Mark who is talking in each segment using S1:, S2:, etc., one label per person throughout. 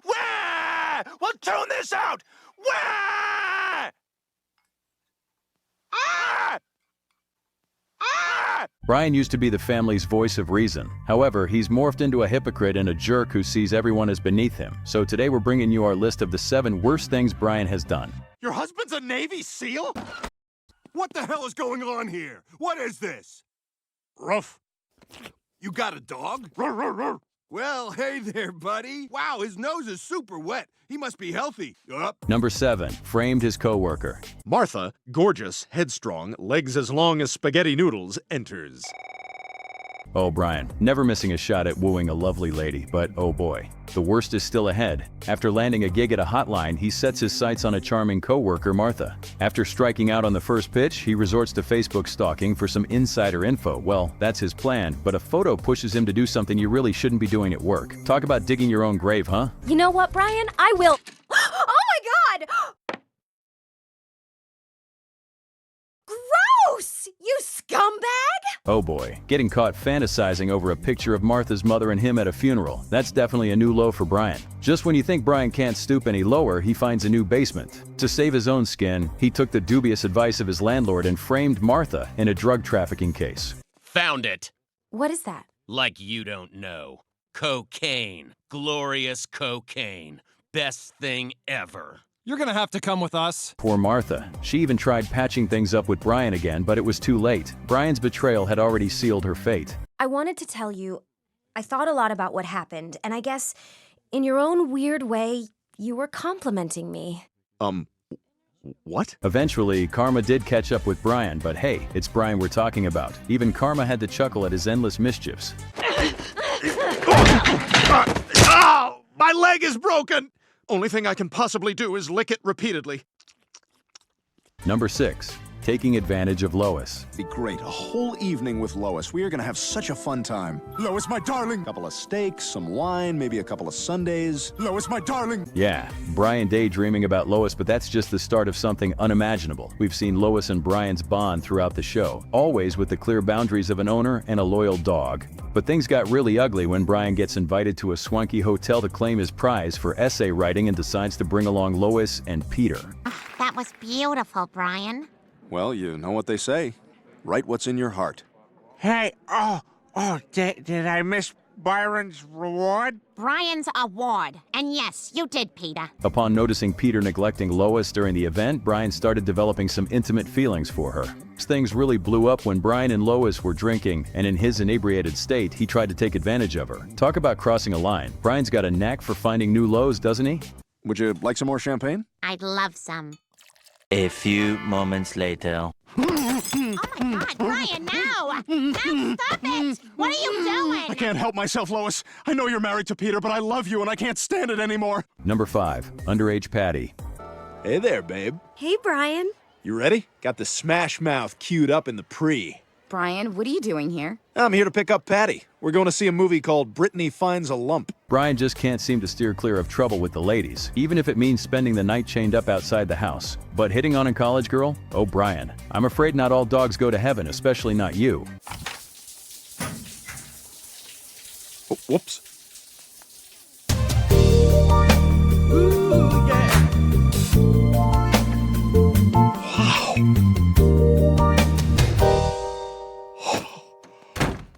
S1: Wah! Well, tune this out! Wah! Ah! Ah!
S2: Brian used to be the family's voice of reason. However, he's morphed into a hypocrite and a jerk who sees everyone as beneath him. So today we're bringing you our list of the 7 worst things Brian has done.
S1: Your husband's a Navy SEAL? What the hell is going on here? What is this? Ruff. You got a dog? Ruff, ruff, ruff. Well, hey there, buddy. Wow, his nose is super wet. He must be healthy. Up.
S2: Number 7. Framed his coworker.
S3: Martha, gorgeous, headstrong, legs as long as spaghetti noodles, enters.
S2: Oh, Brian, never missing a shot at wooing a lovely lady, but oh boy, the worst is still ahead. After landing a gig at a hotline, he sets his sights on a charming coworker, Martha. After striking out on the first pitch, he resorts to Facebook stalking for some insider info. Well, that's his plan, but a photo pushes him to do something you really shouldn't be doing at work. Talk about digging your own grave, huh?
S4: You know what, Brian? I will. Oh my God! Gross! You scumbag!
S2: Oh boy, getting caught fantasizing over a picture of Martha's mother and him at a funeral. That's definitely a new low for Brian. Just when you think Brian can't stoop any lower, he finds a new basement. To save his own skin, he took the dubious advice of his landlord and framed Martha in a drug trafficking case.
S5: Found it.
S4: What is that?
S5: Like you don't know. Cocaine. Glorious cocaine. Best thing ever.
S6: You're gonna have to come with us.
S2: Poor Martha. She even tried patching things up with Brian again, but it was too late. Brian's betrayal had already sealed her fate.
S4: I wanted to tell you, I thought a lot about what happened, and I guess, in your own weird way, you were complimenting me.
S3: What?
S2: Eventually, Karma did catch up with Brian, but hey, it's Brian we're talking about. Even Karma had to chuckle at his endless mischiefs.
S3: Ow! My leg is broken! Only thing I can possibly do is lick it repeatedly.
S2: Number 6. Taking advantage of Lois.
S7: Be great. A whole evening with Lois. We are gonna have such a fun time.
S1: Lois, my darling.
S7: A couple of steaks, some wine, maybe a couple of sundaes.
S1: Lois, my darling.
S2: Yeah, Brian daydreaming about Lois, but that's just the start of something unimaginable. We've seen Lois and Brian's bond throughout the show, always with the clear boundaries of an owner and a loyal dog. But things got really ugly when Brian gets invited to a swanky hotel to claim his prize for essay writing and decides to bring along Lois and Peter.
S8: That was beautiful, Brian.
S7: Well, you know what they say. Write what's in your heart.
S9: Hey, did I miss Byron's reward?
S8: Brian's award. And yes, you did, Peter.
S2: Upon noticing Peter neglecting Lois during the event, Brian started developing some intimate feelings for her. Things really blew up when Brian and Lois were drinking, and in his inebriated state, he tried to take advantage of her. Talk about crossing a line. Brian's got a knack for finding new lows, doesn't he?
S7: Would you like some more champagne?
S8: I'd love some.
S10: A few moments later.
S8: Oh my God, Brian, no! No, stop it! What are you doing?
S3: I can't help myself, Lois. I know you're married to Peter, but I love you and I can't stand it anymore.
S2: Number 5. Underage Patty.
S11: Hey there, babe.
S4: Hey, Brian.
S11: You ready? Got the smash mouth queued up in the pre.
S12: Brian, what are you doing here?
S11: I'm here to pick up Patty. We're going to see a movie called Brittany Finds a Lump.
S2: Brian just can't seem to steer clear of trouble with the ladies, even if it means spending the night chained up outside the house. But hitting on a college girl? Oh, Brian. I'm afraid not all dogs go to heaven, especially not you.
S11: Oh, whoops.
S1: Ooh, yeah.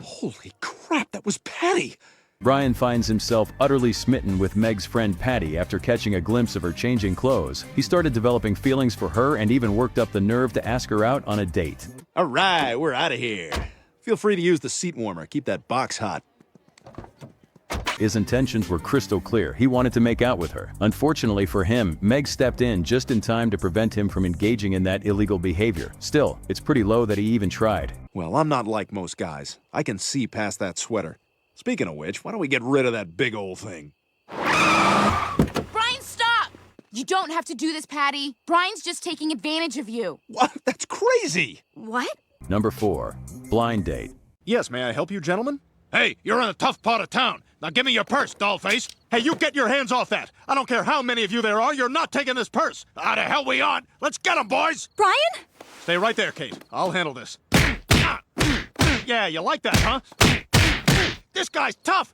S11: Holy crap, that was Patty!
S2: Brian finds himself utterly smitten with Meg's friend Patty after catching a glimpse of her changing clothes. He started developing feelings for her and even worked up the nerve to ask her out on a date.
S11: All right, we're out of here. Feel free to use the seat warmer. Keep that box hot.
S2: His intentions were crystal clear. He wanted to make out with her. Unfortunately for him, Meg stepped in just in time to prevent him from engaging in that illegal behavior. Still, it's pretty low that he even tried.
S11: Well, I'm not like most guys. I can see past that sweater. Speaking of which, why don't we get rid of that big old thing?
S12: Brian, stop! You don't have to do this, Patty. Brian's just taking advantage of you.
S11: What? That's crazy!
S12: What?
S2: Number 4. Blind date.
S3: Yes, may I help you, gentlemen?
S1: Hey, you're in a tough part of town. Now give me your purse, dollface.
S3: Hey, you get your hands off that! I don't care how many of you there are, you're not taking this purse!
S1: How the hell we on? Let's get 'em, boys!
S12: Brian?
S3: Stay right there, Kate. I'll handle this. Yeah, you like that, huh? This guy's tough!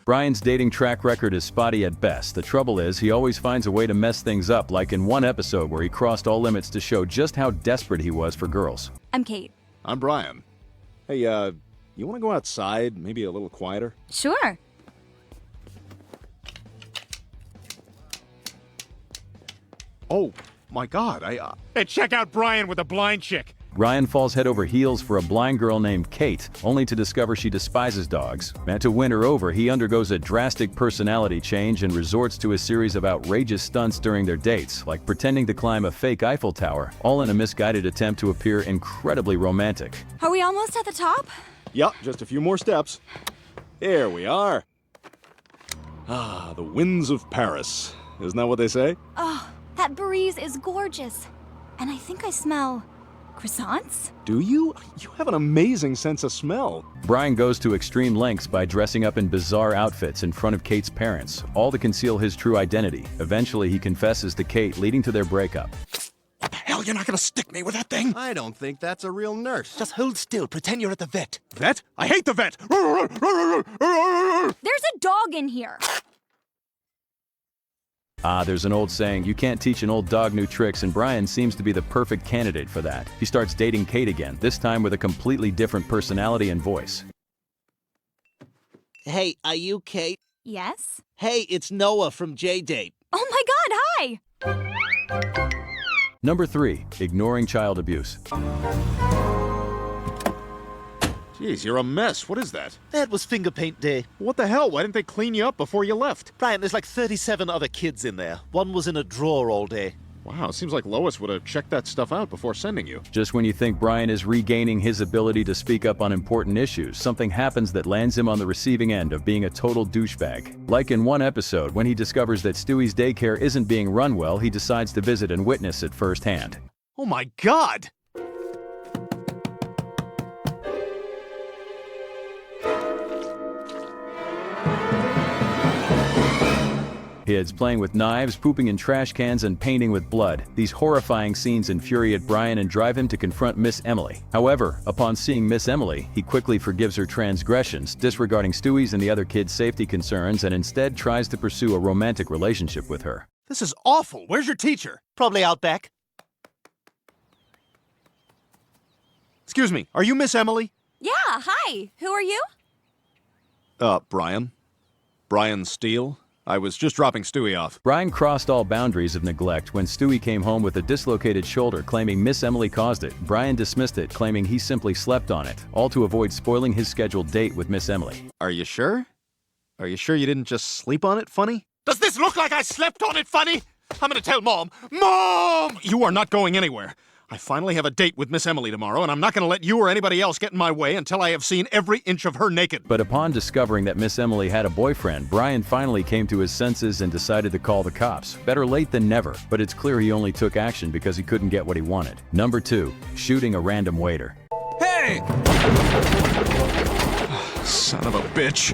S2: Brian's dating track record is spotty at best. The trouble is, he always finds a way to mess things up, like in one episode where he crossed all limits to show just how desperate he was for girls.
S12: I'm Kate.
S11: I'm Brian. Hey, you want to go outside? Maybe a little quieter?
S12: Sure.
S11: Oh, my God,
S3: Hey, check out Brian with a blind chick.
S2: Ryan falls head over heels for a blind girl named Kate, only to discover she despises dogs. And to win her over, he undergoes a drastic personality change and resorts to a series of outrageous stunts during their dates, like pretending to climb a fake Eiffel Tower, all in a misguided attempt to appear incredibly romantic.
S12: Are we almost at the top?
S11: Yep, just a few more steps. Here we are. Ah, the winds of Paris. Isn't that what they say?
S8: Oh, that breeze is gorgeous. And I think I smell croissants?
S11: Do you? You have an amazing sense of smell.
S2: Brian goes to extreme lengths by dressing up in bizarre outfits in front of Kate's parents, all to conceal his true identity. Eventually, he confesses to Kate, leading to their breakup.
S3: What the hell? You're not gonna stick me with that thing?
S1: I don't think that's a real nurse.
S13: Just hold still. Pretend you're at the vet.
S3: Vet? I hate the vet!
S12: There's a dog in here.
S2: There's an old saying, you can't teach an old dog new tricks, and Brian seems to be the perfect candidate for that. He starts dating Kate again, this time with a completely different personality and voice.
S13: Hey, are you Kate?
S8: Yes?
S13: Hey, it's Noah from J-Date.
S12: Oh my God, hi!
S2: Number 3, ignoring child abuse.
S11: Jeez, you're a mess. What is that?
S13: That was finger paint day.
S11: What the hell? Why didn't they clean you up before you left?
S13: Brian, there's like 37 other kids in there. One was in a drawer all day.
S11: Wow, seems like Lois would have checked that stuff out before sending you.
S2: Just when you think Brian is regaining his ability to speak up on important issues, something happens that lands him on the receiving end of being a total douchebag. Like in one episode, when he discovers that Stewie's daycare isn't being run well, he decides to visit and witness it firsthand.
S3: Oh my God!
S2: Kids playing with knives, pooping in trash cans, and painting with blood. These horrifying scenes infuriate Brian and drive him to confront Miss Emily. However, upon seeing Miss Emily, he quickly forgives her transgressions, disregarding Stewie's and the other kids' safety concerns, and instead tries to pursue a romantic relationship with her.
S3: This is awful. Where's your teacher?
S13: Probably out back.
S3: Excuse me, are you Miss Emily?
S12: Yeah, hi. Who are you?
S11: Brian. Brian Steele. I was just dropping Stewie off.
S2: Brian crossed all boundaries of neglect when Stewie came home with a dislocated shoulder, claiming Miss Emily caused it. Brian dismissed it, claiming he simply slept on it, all to avoid spoiling his scheduled date with Miss Emily.
S11: Are you sure? Are you sure you didn't just sleep on it, funny?
S3: Does this look like I slept on it, funny? I'm gonna tell Mom. Mom! You are not going anywhere. I finally have a date with Miss Emily tomorrow, and I'm not going to let you or anybody else get in my way until I have seen every inch of her naked.
S2: But upon discovering that Miss Emily had a boyfriend, Brian finally came to his senses and decided to call the cops. Better late than never, but it's clear he only took action because he couldn't get what he wanted. Number 2, shooting a random waiter.
S3: Hey!
S11: Son of a bitch.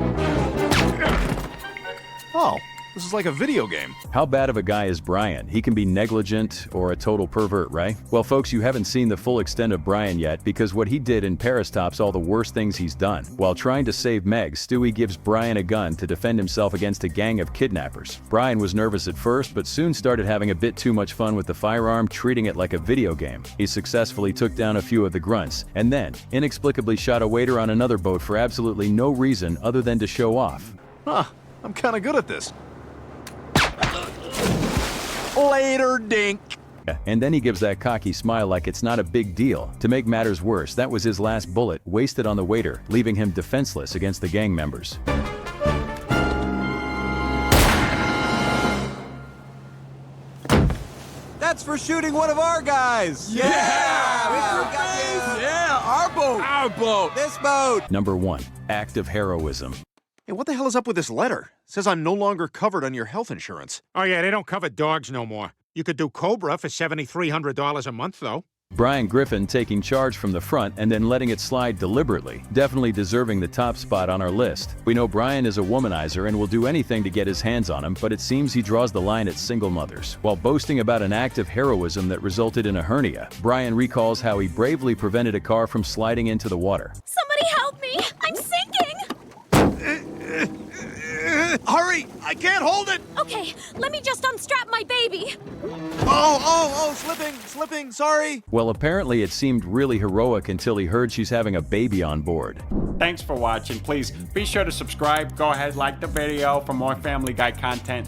S11: Oh. This is like a video game.
S2: How bad of a guy is Brian? He can be negligent or a total pervert, right? Well, folks, you haven't seen the full extent of Brian yet, because what he did in Paris tops all the worst things he's done. While trying to save Meg, Stewie gives Brian a gun to defend himself against a gang of kidnappers. Brian was nervous at first, but soon started having a bit too much fun with the firearm, treating it like a video game. He successfully took down a few of the grunts, and then inexplicably shot a waiter on another boat for absolutely no reason other than to show off.
S11: Huh, I'm kinda good at this. Later, dink.
S2: And then he gives that cocky smile like it's not a big deal. To make matters worse, that was his last bullet, wasted on the waiter, leaving him defenseless against the gang members.
S1: That's for shooting one of our guys!
S3: Yeah!
S1: Yeah, our boat!
S3: Our boat!
S1: This boat!
S2: Number 1, act of heroism.
S11: Hey, what the hell is up with this letter? It says I'm no longer covered on your health insurance.
S3: Oh yeah, they don't cover dogs no more. You could do Cobra for $7,300 a month, though.
S2: Brian Griffin taking charge from the front and then letting it slide deliberately, definitely deserving the top spot on our list. We know Brian is a womanizer and will do anything to get his hands on him, but it seems he draws the line at single mothers. While boasting about an act of heroism that resulted in a hernia, Brian recalls how he bravely prevented a car from sliding into the water.
S12: Somebody help me! I'm sinking!
S1: hurry! I can't hold it!
S8: Okay, let me just unstrap my baby.
S1: Oh, slipping, sorry.
S2: Well, apparently it seemed really heroic until he heard she's having a baby on board.
S9: Thanks for watching. Please be sure to subscribe. Go ahead, like the video for more Family Guy content.